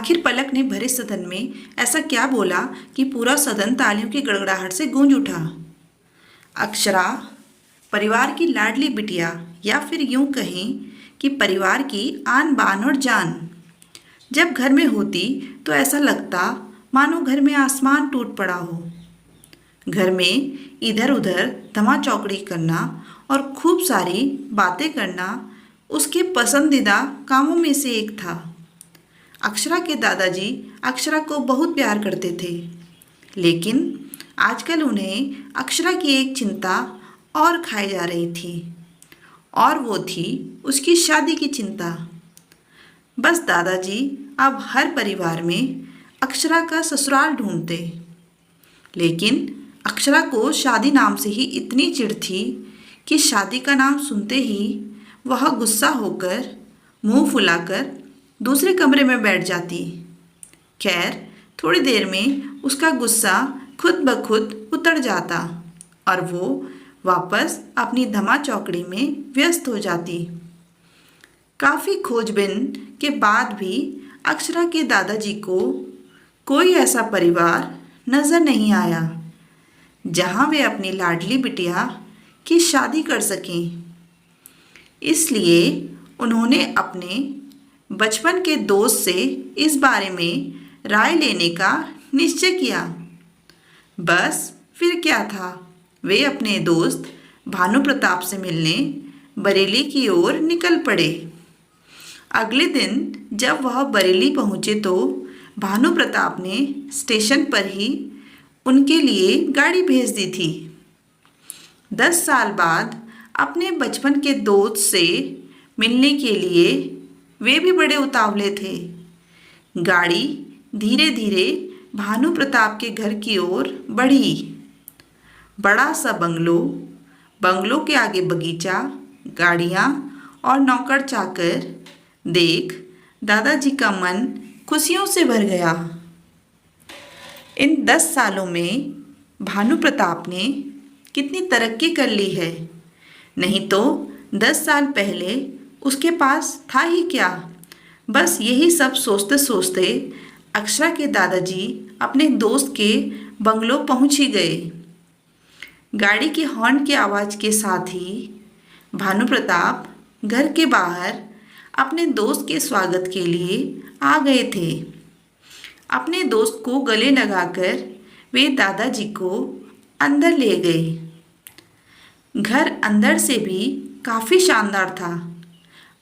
आखिर पलक ने भरे सदन में ऐसा क्या बोला कि पूरा सदन तालियों की गड़गड़ाहट से गूंज उठा। अक्षरा परिवार की लाडली बिटिया, या फिर यूं कहें कि परिवार की आन बान और जान। जब घर में होती तो ऐसा लगता मानो घर में आसमान टूट पड़ा हो। घर में इधर उधर धमा चौकड़ी करना और खूब सारी बातें करना उसके पसंदीदा कामों में से एक था। अक्षरा के दादाजी अक्षरा को बहुत प्यार करते थे, लेकिन आजकल उन्हें अक्षरा की एक चिंता और खाई जा रही थी, और वो थी उसकी शादी की चिंता। बस दादाजी अब हर परिवार में अक्षरा का ससुराल ढूंढते, लेकिन अक्षरा को शादी नाम से ही इतनी चिढ़ थी कि शादी का नाम सुनते ही वह गुस्सा होकर मुंह फुलाकर दूसरे कमरे में बैठ जाती। खैर, थोड़ी देर में उसका गुस्सा खुद ब खुद उतर जाता और वो वापस अपनी धमा चौकड़ी में व्यस्त हो जाती। काफ़ी खोजबीन के बाद भी अक्षरा के दादाजी को कोई ऐसा परिवार नज़र नहीं आया जहां वे अपनी लाडली बिटिया की शादी कर सकें। इसलिए उन्होंने अपने बचपन के दोस्त से इस बारे में राय लेने का निश्चय किया। बस फिर क्या था, वे अपने दोस्त भानु प्रताप से मिलने बरेली की ओर निकल पड़े। अगले दिन जब वह बरेली पहुँचे तो भानु प्रताप ने स्टेशन पर ही उनके लिए गाड़ी भेज दी थी। 10 साल बाद अपने बचपन के दोस्त से मिलने के लिए वे भी बड़े उतावले थे। गाड़ी धीरे धीरे भानु प्रताप के घर की ओर बढ़ी। बड़ा सा बंगलो, बंगलो के आगे बगीचा, गाड़ियाँ और नौकर चाकर देख दादाजी का मन खुशियों से भर गया। इन 10 सालों में भानु प्रताप ने कितनी तरक्की कर ली है, नहीं तो 10 साल पहले उसके पास था ही क्या। बस यही सब सोचते सोचते अक्षरा के दादाजी अपने दोस्त के बंगलो पहुंच ही गए। गाड़ी के हॉर्न की आवाज़ के साथ ही भानु प्रताप घर के बाहर अपने दोस्त के स्वागत के लिए आ गए थे। अपने दोस्त को गले लगाकर वे दादाजी को अंदर ले गए। घर अंदर से भी काफ़ी शानदार था।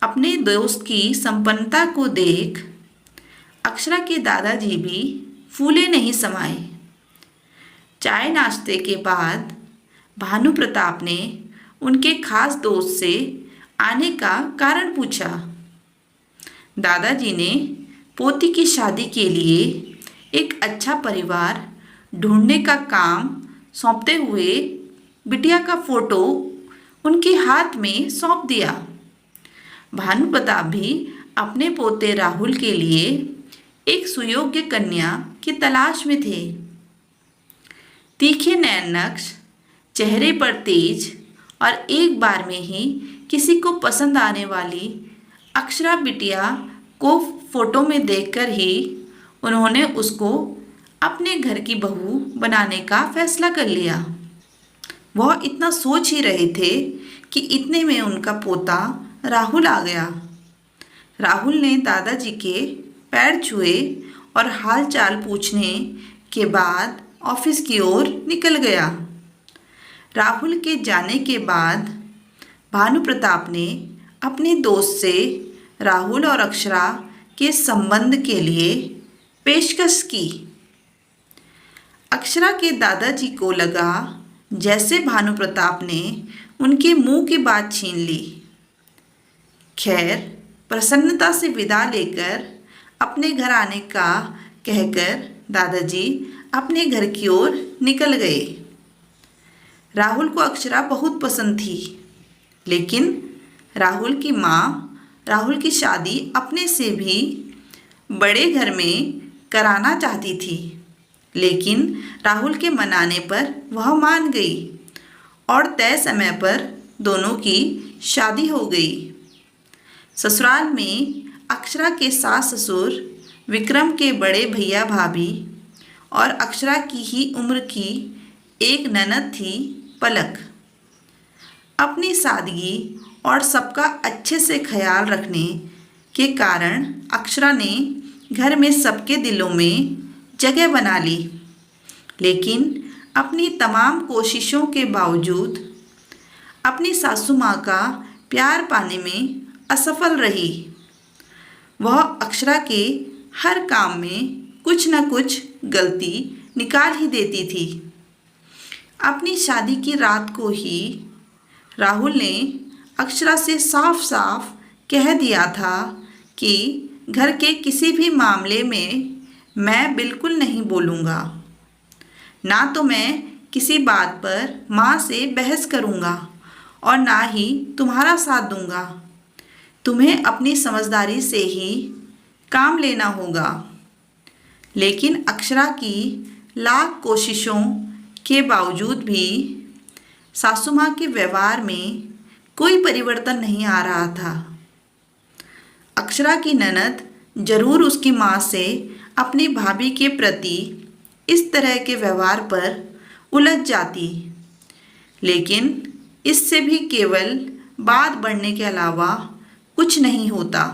अपने दोस्त की संपन्नता को देख अक्षरा के दादाजी भी फूले नहीं समाए। चाय नाश्ते के बाद भानु प्रताप ने उनके खास दोस्त से आने का कारण पूछा। दादाजी ने पोती की शादी के लिए एक अच्छा परिवार ढूंढने का काम सौंपते हुए बिटिया का फोटो उनके हाथ में सौंप दिया। भानु प्रताप भी अपने पोते राहुल के लिए एक सुयोग्य कन्या की तलाश में थे। तीखे नयन नक्श, चेहरे पर तेज और एक बार में ही किसी को पसंद आने वाली अक्षरा बिटिया को फोटो में देखकर ही उन्होंने उसको अपने घर की बहू बनाने का फैसला कर लिया। वह इतना सोच ही रहे थे कि इतने में उनका पोता राहुल आ गया। राहुल ने दादाजी के पैर छुए और हाल चाल पूछने के बाद ऑफिस की ओर निकल गया। राहुल के जाने के बाद भानु प्रताप ने अपने दोस्त से राहुल और अक्षरा के संबंध के लिए पेशकश की। अक्षरा के दादाजी को लगा जैसे भानु प्रताप ने उनके मुंह की बात छीन ली। खैर, प्रसन्नता से विदा लेकर अपने घर आने का कहकर दादाजी अपने घर की ओर निकल गए। राहुल को अक्षरा बहुत पसंद थी, लेकिन राहुल की माँ राहुल की शादी अपने से भी बड़े घर में कराना चाहती थी, लेकिन राहुल के मनाने पर वह मान गई और तय समय पर दोनों की शादी हो गई। ससुराल में अक्षरा के सास ससुर विक्रम के बड़े भैया भाभी और अक्षरा की ही उम्र की एक ननद थी, पलक। अपनी सादगी और सबका अच्छे से ख्याल रखने के कारण अक्षरा ने घर में सबके दिलों में जगह बना ली, लेकिन अपनी तमाम कोशिशों के बावजूद अपनी सासू माँ का प्यार पाने में असफल रही। वह अक्षरा के हर काम में कुछ न कुछ गलती निकाल ही देती थी। अपनी शादी की रात को ही राहुल ने अक्षरा से साफ साफ कह दिया था कि घर के किसी भी मामले में मैं बिल्कुल नहीं बोलूँगा, ना तो मैं किसी बात पर माँ से बहस करूँगा और ना ही तुम्हारा साथ दूँगा। तुम्हें अपनी समझदारी से ही काम लेना होगा। लेकिन अक्षरा की लाख कोशिशों के बावजूद भी सासू माँ के व्यवहार में कोई परिवर्तन नहीं आ रहा था। अक्षरा की ननद जरूर उसकी माँ से अपनी भाभी के प्रति इस तरह के व्यवहार पर उलझ जाती, लेकिन इससे भी केवल बात बढ़ने के अलावा कुछ नहीं होता।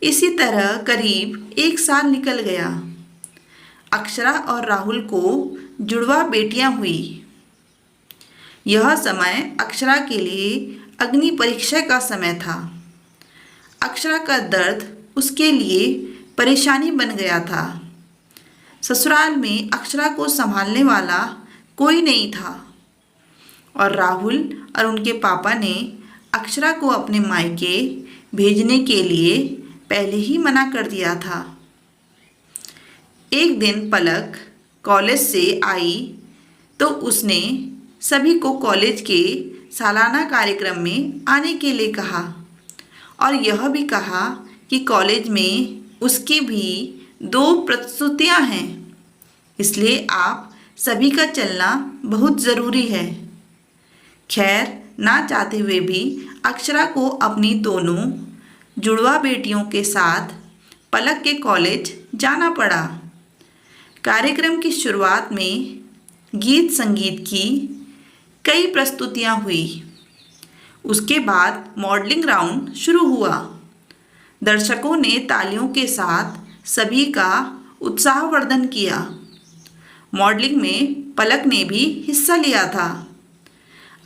इसी तरह करीब 1 साल निकल गया। अक्षरा और राहुल को जुड़वा बेटियां हुई। यह समय अक्षरा के लिए अग्नि परीक्षा का समय था। अक्षरा का दर्द उसके लिए परेशानी बन गया था। ससुराल में अक्षरा को संभालने वाला कोई नहीं था और राहुल और उनके पापा ने अक्षरा को अपने मायके भेजने के लिए पहले ही मना कर दिया था। एक दिन पलक कॉलेज से आई तो उसने सभी को कॉलेज के सालाना कार्यक्रम में आने के लिए कहा और यह भी कहा कि कॉलेज में उसकी भी 2 प्रस्तुतियां हैं, इसलिए आप सभी का चलना बहुत ज़रूरी है। खैर, ना चाहते हुए भी अक्षरा को अपनी दोनों जुड़वा बेटियों के साथ पलक के कॉलेज जाना पड़ा। कार्यक्रम की शुरुआत में गीत संगीत की कई प्रस्तुतियां हुई। उसके बाद मॉडलिंग राउंड शुरू हुआ। दर्शकों ने तालियों के साथ सभी का उत्साहवर्धन किया। मॉडलिंग में पलक ने भी हिस्सा लिया था।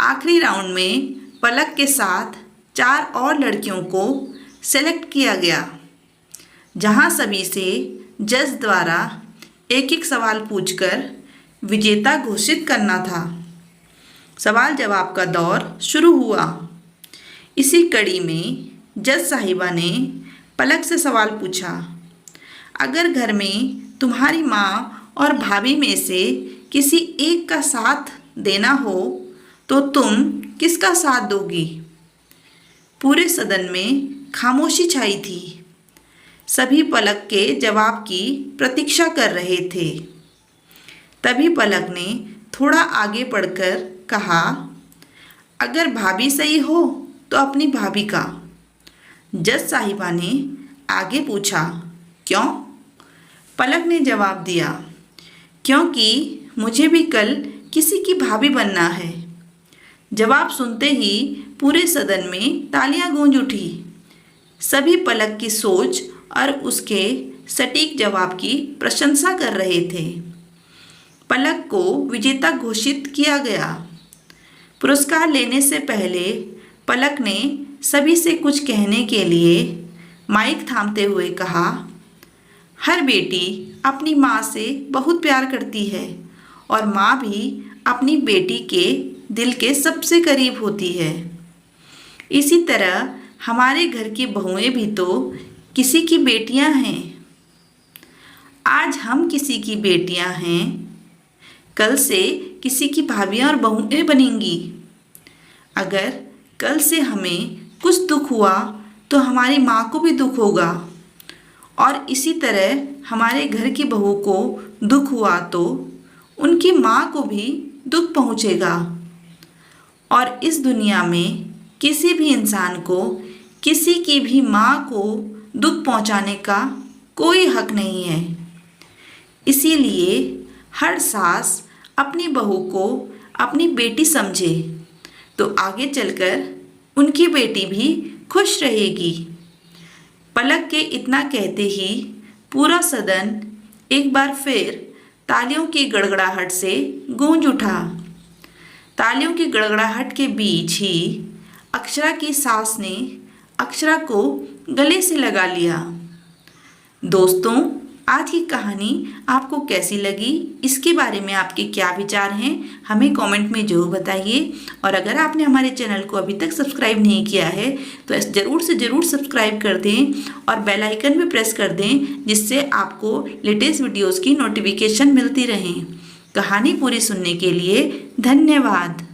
आखिरी राउंड में पलक के साथ 4 और लड़कियों को सेलेक्ट किया गया, जहां सभी से जज द्वारा एक-एक सवाल पूछकर विजेता घोषित करना था। सवाल जवाब का दौर शुरू हुआ। इसी कड़ी में जज साहिबा ने पलक से सवाल पूछा, अगर घर में तुम्हारी माँ और भाभी में से किसी एक का साथ देना हो तो तुम किसका साथ दोगी? पूरे सदन में खामोशी छाई थी। सभी पलक के जवाब की प्रतीक्षा कर रहे थे। तभी पलक ने थोड़ा आगे बढ़कर कहा, अगर भाभी सही हो तो अपनी भाभी का। जज साहिबा ने आगे पूछा, क्यों? पलक ने जवाब दिया, क्योंकि मुझे भी कल किसी की भाभी बनना है। जवाब सुनते ही पूरे सदन में तालियां गूंज उठी। सभी पलक की सोच और उसके सटीक जवाब की प्रशंसा कर रहे थे। पलक को विजेता घोषित किया गया। पुरस्कार लेने से पहले पलक ने सभी से कुछ कहने के लिए माइक थामते हुए कहा, हर बेटी अपनी माँ से बहुत प्यार करती है और माँ भी अपनी बेटी के दिल के सबसे करीब होती है। इसी तरह हमारे घर की बहुएं भी तो किसी की बेटियां हैं। आज हम किसी की बेटियां हैं, कल से किसी की भाभियां और बहुएं बनेंगी। अगर कल से हमें कुछ दुख हुआ तो हमारी माँ को भी दुख होगा और इसी तरह हमारे घर की बहू को दुख हुआ तो उनकी माँ को भी दुख पहुँचेगा। और इस दुनिया में किसी भी इंसान को किसी की भी माँ को दुख पहुँचाने का कोई हक नहीं है। इसीलिए हर सास अपनी बहू को अपनी बेटी समझे तो आगे चलकर उनकी बेटी भी खुश रहेगी। पलक के इतना कहते ही पूरा सदन एक बार फिर तालियों की गड़गड़ाहट से गूंज उठा। तालियों की गड़गड़ाहट के बीच ही अक्षरा की सास ने अक्षरा को गले से लगा लिया। दोस्तों, आज की कहानी आपको कैसी लगी, इसके बारे में आपके क्या विचार हैं, हमें कमेंट में ज़रूर बताइए। और अगर आपने हमारे चैनल को अभी तक सब्सक्राइब नहीं किया है तो ज़रूर से ज़रूर सब्सक्राइब कर दें और बेल आइकन भी प्रेस कर दें, जिससे आपको लेटेस्ट वीडियोज़ की नोटिफिकेशन मिलती रहें। कहानी पूरी सुनने के लिए धन्यवाद।